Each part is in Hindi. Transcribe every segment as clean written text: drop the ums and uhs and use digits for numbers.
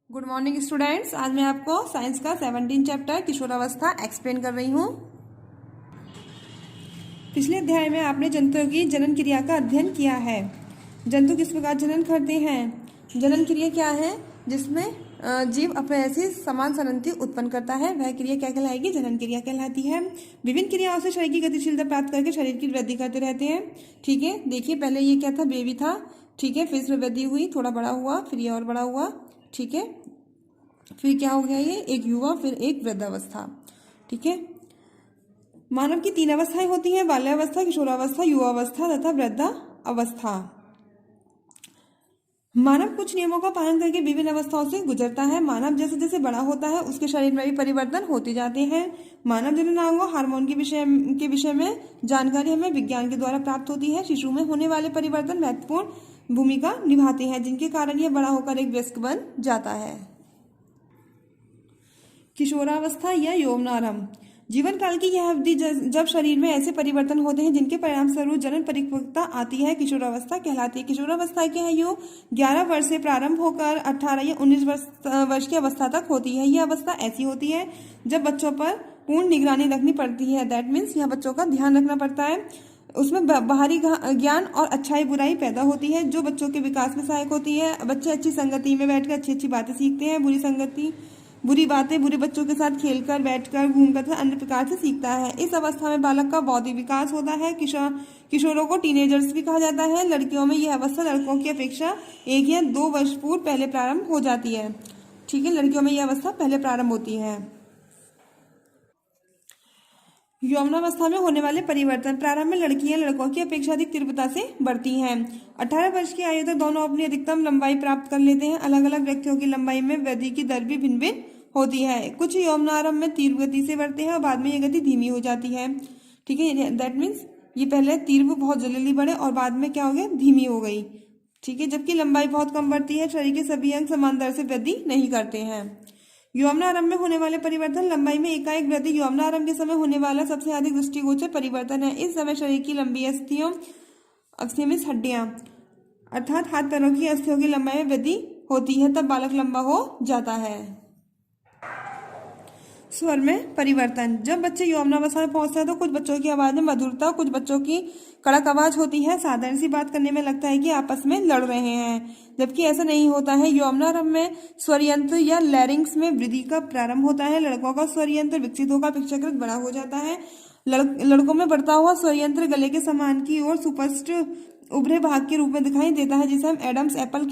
Good morning students. आज मैं आपको साइंस का 17 चैप्टर किशोरावस्था एक्सप्लेन कर रही हूँ। पिछले अध्याय में आपने जंतुओं की जनन क्रिया का अध्ययन किया है। जंतु किस प्रकार जनन करते हैं। जनन क्रिया क्या है, जिसमें जीव अपने ऐसी समान संतति उत्पन्न करता है, वह क्रिया क्या कहलाएगी, जनन क्रिया कहलाती है। विभिन्न क्रियाओं से शरीर की गतिशीलता प्राप्त करके शरीर की वृद्धि करते रहते हैं। ठीक है, देखिए पहले ये क्या था, बेबी था। ठीक है, फिर इसमें वृद्धि हुई, थोड़ा बड़ा हुआ, फिर ये और बड़ा हुआ। ठीक है, फिर क्या हो गया, ये एक युवा, फिर एक वृद्धावस्था। ठीक है, मानव की 3 अवस्थाएं होती हैं, बाल्यावस्था, किशोरावस्था, युवावस्था तथा वृद्धा अवस्था। मानव कुछ नियमों का पालन करके विभिन्न अवस्थाओं से गुजरता है। मानव जैसे जैसे बड़ा होता है उसके शरीर में भी परिवर्तन होते जाते हैं। मानव जननांगों हार्मोन के विषय में जानकारी हमें विज्ञान के द्वारा प्राप्त होती है। शिशु में होने वाले परिवर्तन महत्वपूर्ण भूमिका निभाते हैं, जिनके कारण यह बड़ा होकर एक वयस्क बन जाता है। किशोरावस्था या यौवनारंभ, जीवन काल की यह अवधि जब शरीर में ऐसे परिवर्तन होते हैं जिनके परिणाम स्वरूप जनन परिपक्वता आती है, किशोरावस्था कहलाती है। किशोरावस्था के आयु 11 वर्ष से प्रारंभ होकर 18 या 19 वर्ष की अवस्था तक होती है। यह अवस्था ऐसी होती है जब बच्चों पर पूर्ण निगरानी रखनी पड़ती है। दैट मीन्स यह बच्चों का ध्यान रखना पड़ता है। उसमें बाहरी ज्ञान और अच्छाई बुराई पैदा होती है, जो बच्चों के विकास में सहायक होती है। बच्चे अच्छी संगति में बैठकर अच्छी अच्छी बातें सीखते हैं। बुरी बातें बुरे बच्चों के साथ खेलकर, बैठकर, घूमकर तथा अन्य प्रकार से सीखता है। इस अवस्था में बालक का बौद्धिक विकास होता है। किशोरों को टीनेजर्स भी कहा जाता है। लड़कियों में यह अवस्था लड़कों की अपेक्षा 1 या 2 वर्ष पूर्व पहले प्रारंभ हो जाती है। ठीक है, लड़कियों में यह अवस्था पहले प्रारंभ होती है। यौवनावस्था में होने वाले परिवर्तन, प्रारंभ में लड़कियां लड़कों की अपेक्षा अधिक तीव्रता से बढ़ती हैं। 18 वर्ष की आयु तक दोनों अपनी अधिकतम लंबाई प्राप्त कर लेते हैं। अलग अलग व्यक्तियों की लंबाई में वृद्धि की दर भी भिन्न भिन्न होती है। कुछ यौवनारंभ में तीव्र गति से बढ़ते हैं और बाद में यह गति धीमी हो जाती है। ठीक है, दैट मीन्स ये पहले तीव्र बहुत जल्दी बढ़े और बाद में क्या हो गया, धीमी हो गई। ठीक है, जबकि लंबाई बहुत कम बढ़ती है। शरीर के सभी अंग समान दर से वृद्धि नहीं करते हैं। यौवनारंभ में होने वाले परिवर्तन, लंबाई में एकाएक वृद्धि यौवनारंभ के समय होने वाला सबसे अधिक दृष्टिगोचर परिवर्तन है। इस समय शरीर की लंबी अस्थियों मीन्स हड्डियां अर्थात हाथ पैरों की अस्थियों की लंबाई में वृद्धि होती है, तब बालक लंबा हो जाता है। स्वर में परिवर्तन, जब बच्चे यौवनावस्था में पहुंचते हैं तो कुछ बच्चों की आवाज में मधुरता, कुछ बच्चों की कड़क आवाज होती है। साधारण सी बात करने में लगता है कि आपस में लड़ रहे हैं, जबकि ऐसा नहीं होता है। यौवनारंभ में स्वर यंत्र या लैरिंग्स में वृद्धि का प्रारंभ होता है। लड़कों का स्वर यंत्र विकसित होकर अपेक्षाकृत बड़ा हो जाता है। लड़कों में बढ़ता हुआ स्वर यंत्र गले के समान की ओर सुपष्ट उभरे भाग के रूप में दिखाई देता है, जिसे हम एडम्स एप्पल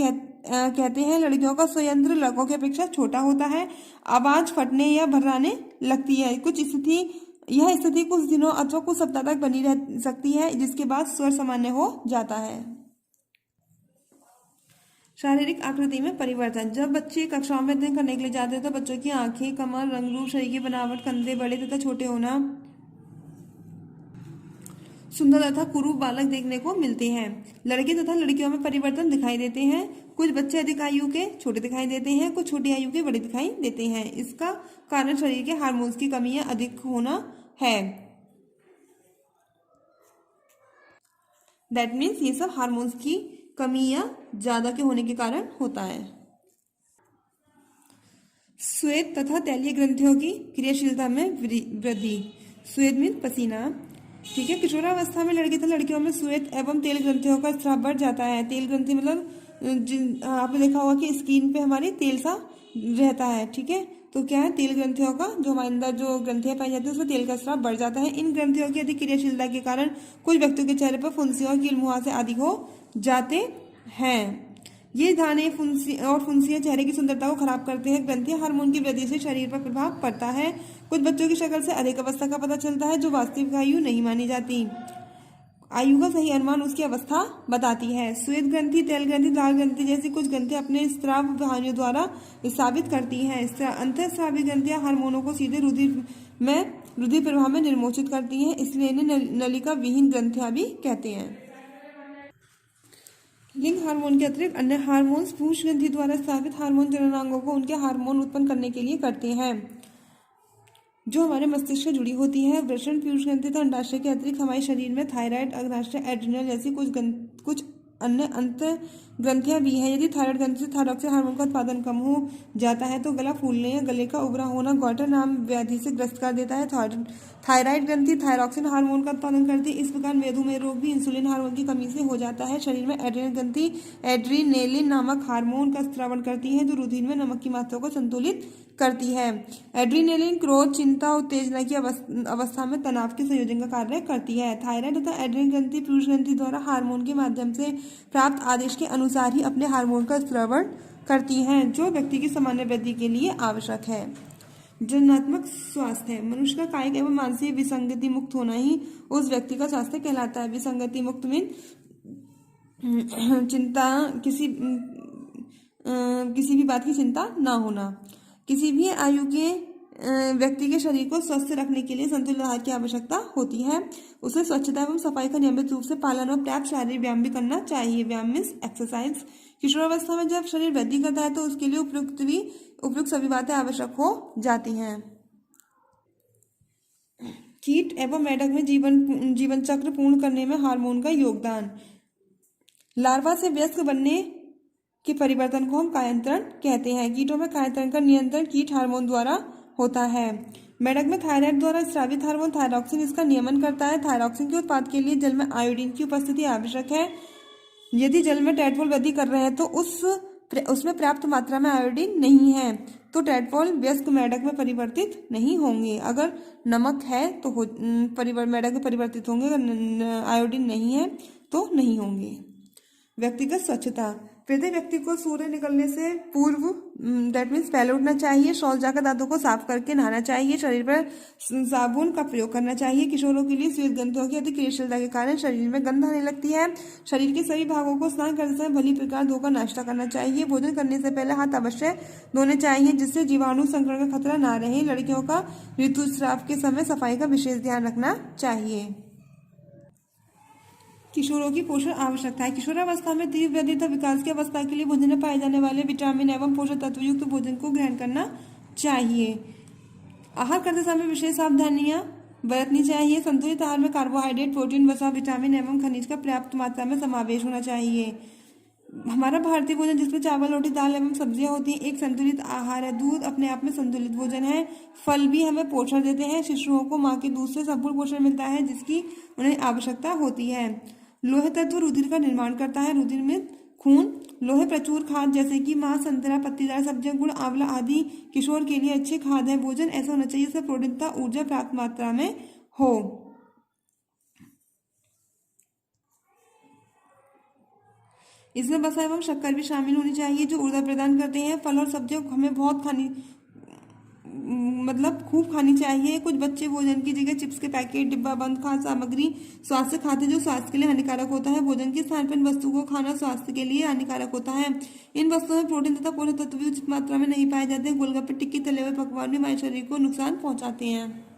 कहते हैं। लड़कियों का स्वयंत्र लड़कों की अपेक्षा छोटा होता है। आवाज फटने या भर्राने लगती है। यह स्थिति कुछ दिनों अथवा कुछ सप्ताह तक बनी रह सकती है, जिसके बाद स्वर सामान्य हो जाता है। शारीरिक आकृति में परिवर्तन, जब बच्चे कक्षाओं में अध्ययन करने के लिए जाते हैं तो बच्चों की आंखें, कमर, रंग रूप, शरीर की बनावट, कंधे बड़े तथा छोटे होना, सुंदर तथा कुरूप बालक देखने को मिलते हैं। लड़के तथा लड़कियों में परिवर्तन दिखाई देते हैं। कुछ बच्चे अधिक आयु के छोटे दिखाई देते हैं, कुछ छोटी आयु के बड़े दिखाई देते हैं। इसका कारण शरीर के हार्मोन्स की कमी या अधिक होना है। दैट मीन्स ये सब हार्मोन्स की कमी या ज्यादा के होने के कारण होता है। श्वेत तथा तैलीय ग्रंथियों की क्रियाशीलता में वृद्धि। श्वेत मीन्स पसीना। ठीक है, किशोरावस्था में लड़के तथा लड़कियों में श्वेत एवं तेल ग्रंथियों का स्राव बढ़ जाता है। तेल ग्रंथि मतलब आपने देखा होगा कि स्किन पे हमारी तेल सा रहता है। ठीक है, तो क्या है, तेल ग्रंथियों का जो हमारे अंदर जो ग्रंथियां पाई जाती है उसमें तेल का स्राव बढ़ जाता है। इन ग्रंथियों की अधिक क्रियाशीलता के कारण कुछ व्यक्तियों के चेहरे पर फुंसियों और कील मुहासे आदि हो जाते हैं। ये दाने फुंसियां चेहरे की सुंदरता को खराब करते हैं। ग्रंथियां हार्मोन की वृद्धि से शरीर पर प्रभाव पड़ता है। कुछ बच्चों की शक्ल से अधिक अवस्था का पता चलता है, जो वास्तविक आयु नहीं मानी जाती। आयु का सही अनुमान उसकी अवस्था बताती है। श्वेत ग्रंथि, तेल ग्रंथि, लाल ग्रंथि जैसी कुछ ग्रंथियां अपने स्राव वाहिनियों द्वारा स्थापित करती हैं। अंतःस्रावी ग्रंथियां हार्मोनों को सीधे रुधिर प्रवाह में निर्मोचित करती हैं, इसलिए इन्हें नलिका विहीन ग्रंथियां भी कहते हैं। लिंग हार्मोन के अतिरिक्त अन्य हार्मोन्स पुरुष ग्रंथि द्वारा स्थापित हार्मोन जननांगों को उनके हार्मोन उत्पन्न करने के लिए करते हैं, जो हमारे मस्तिष्क से जुड़ी होती है। वृषण, पीयूष ग्रंथि तथा अंडाशय के अतिरिक्त हमारे शरीर में थायराइड, अग्नाशय, एड्रिनल जैसी कुछ अन्य अंत ग्रंथियां भी हैं। यदि थायराइड ग्रंथि से थायरॉक्सिन हार्मोन का उत्पादन कम हो जाता है तो गला फूलने या गले का उभरा होना गॉइटर नाम व्याधि से ग्रस्त कर देता है। थायराइड ग्रंथि थायरॉक्सिन हार्मोन का उत्पादन करती है। इस प्रकार मधुमेह रोग भी इंसुलिन हार्मोन की कमी से हो जाता है। शरीर में एड्रेनल ग्रंथि एड्रीनेलिन नामक हार्मोन का स्रावन करती है जो रुधिर में नमक की मात्रा को संतुलित करती है। एड्रीनेलिन क्रोध, चिंता, उत्तेजना की अवस्था में तनाव के संयोजन का कार्य करती है। थायराइड तथा एड्रेनल ग्रंथि पुरुष ग्रंथि द्वारा हार्मोन के माध्यम से प्राप्त आदेश के अनुसार ही अपने हार्मोन का स्रावन करती हैं जो व्यक्ति की सामान्य वृद्धि के लिए आवश्यक है। जननात्मक स्वास्थ्य, मनुष्य का कायिक एवं मानसिक विसंगति मुक्त होना ही उस व्यक्ति का स्वास्थ्य कहलाता है। विसंगति मुक्त मीन चिंता, किसी भी बात की चिंता ना होना। किसी भी आयु के व्यक्ति के शरीर को स्वस्थ रखने के लिए संतुलित आहार की आवश्यकता होती है। उसे स्वच्छता एवं सफाई का नियमित रूप से पालन और पर्याप्त शारीरिक व्यायाम भी करना चाहिए। व्यायाम मीन्स एक्सरसाइज। किशोरावस्था में जब शरीर वृद्धि करता है तो उसके लिए उपयुक्त सभी बातें आवश्यक हो जाती हैं। कीट एवं मेढक में जीवन चक्र पूर्ण करने में हार्मोन का योगदान। लार्वा से वयस्क बनने के परिवर्तन को हम कायांतरण कहते हैं। कीटों में कायांतरण का नियंत्रण कीट हार्मोन द्वारा होता है। मेढक में थायराइड द्वारा स्रावित हार्मोन थायरॉक्सिन इसका नियमन करता है। थायरॉक्सिन के उत्पाद के लिए जल में आयोडीन की उपस्थिति आवश्यक है। यदि जल में टैडपोल वृद्धि कर रहे हैं तो उसमें पर्याप्त मात्रा में आयोडीन नहीं है तो टैडपोल वयस्क मेढक में परिवर्तित नहीं होंगे। अगर नमक है तो मेढक में परिवर्तित होंगे, अगर आयोडीन नहीं है तो नहीं होंगे। व्यक्तिगत स्वच्छता, प्रत्येक व्यक्ति को सूर्य निकलने से पूर्व दैट मीन्स पहले उठना चाहिए। शौच जाकर दांतों को साफ करके नहाना चाहिए। शरीर पर साबुन का प्रयोग करना चाहिए। किशोरों के लिए श्वेत ग्रंथियों की अधिक क्रियाशीलता के कारण शरीर में गंध आने लगती है। शरीर के सभी भागों को स्नान करते समय भली प्रकार धोकर नाश्ता करना चाहिए। भोजन करने से पहले हाथ अवश्य धोने चाहिए जिससे जीवाणु संक्रमण का खतरा ना रहे। लड़कियों का ऋतुस्राव के समय सफाई का विशेष ध्यान रखना चाहिए। किशोरों की पोषण आवश्यकताएं। किशोरावस्था में तीव्र वृद्धि तथा विकास की अवस्था के लिए भोजन में पाए जाने वाले विटामिन एवं पोषक तत्व युक्त भोजन को ग्रहण करना चाहिए। आहार करते समय विशेष सावधानियां बरतनी चाहिए। संतुलित आहार में कार्बोहाइड्रेट, प्रोटीन, वसा, विटामिन एवं खनिज का पर्याप्त मात्रा में समावेश होना चाहिए। हमारा भारतीय भोजन जिसमें चावल, रोटी, दाल एवं सब्जियां होती हैं एक संतुलित आहार है। दूध अपने आप में संतुलित भोजन है। फल भी हमें पोषण देते हैं। शिशुओं को माँ के दूध से संपूर्ण पोषण मिलता है जिसकी उन्हें आवश्यकता होती है। लोह तत्व रुधिर का निर्माण करता है। रुधिर में खून, लोहे प्रचुर खाद जैसे कि मांस, संतरा, पत्तीदार सब्जियां, गुड़, आंवला आदि किशोर के लिए अच्छे खाद है। भोजन ऐसा होना चाहिए जिससे प्रोटीन तथा ऊर्जा पर्याप्त मात्रा में हो। इसमें वसा एवं शक्कर भी शामिल होनी चाहिए जो ऊर्जा प्रदान करते हैं। फल और सब्जियां हमें खूब खानी चाहिए। कुछ बच्चे भोजन की जगह चिप्स के पैकेट, डिब्बा बंद खाद्य सामग्री स्वास्थ्य खाते जो स्वास्थ्य के लिए हानिकारक होता है। भोजन के स्थान पर इन वस्तुओं को खाना स्वास्थ्य के लिए हानिकारक होता है। इन वस्तुओं में प्रोटीन तथा पोषक तत्व भी उचित मात्रा में नहीं पाए जाते। गोलगप्पे, टिक्की, तले हुए पकवान भी हमारे शरीर को नुकसान पहुंचाते हैं।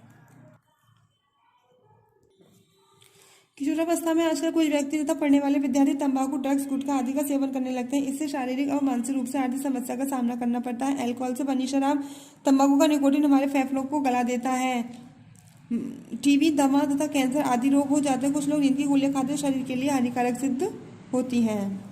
किशोरावस्था में आजकल कुछ व्यक्ति तथा पढ़ने वाले विद्यार्थी तंबाकू, ड्रग्स, गुटखा आदि का सेवन करने लगते हैं। इससे शारीरिक और मानसिक रूप से आर्थिक समस्या का सामना करना पड़ता है। अल्कोहल से बनी शराब, तंबाकू का निकोटीन हमारे फेफड़ों को गला देता है। टीबी, दमा तथा कैंसर आदि रोग हो जाते हैं। कुछ लोग नींद की गोलियां खाते हैं, शरीर के लिए हानिकारक सिद्ध होती हैं।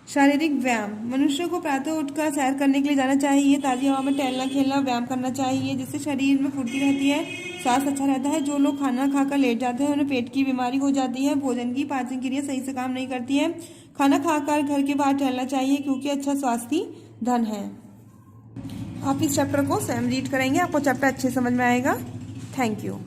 शारीरिक व्यायाम, मनुष्य को प्रातः उठकर सैर करने के लिए जाना चाहिए। ताजी हवा में टहलना, खेलना, व्यायाम करना चाहिए जिससे शरीर में फुर्ती रहती है, स्वास्थ्य अच्छा रहता है। जो लोग खाना खाकर लेट जाते हैं उन्हें पेट की बीमारी हो जाती है। भोजन की पाचन क्रिया सही से काम नहीं करती है। खाना खाकर घर के बाहर टहलना चाहिए क्योंकि अच्छा स्वास्थ्य धन है। आप इस चैप्टर को स्वयं रीड करेंगे, आपको चैप्टर अच्छे समझ में आएगा। Thank you.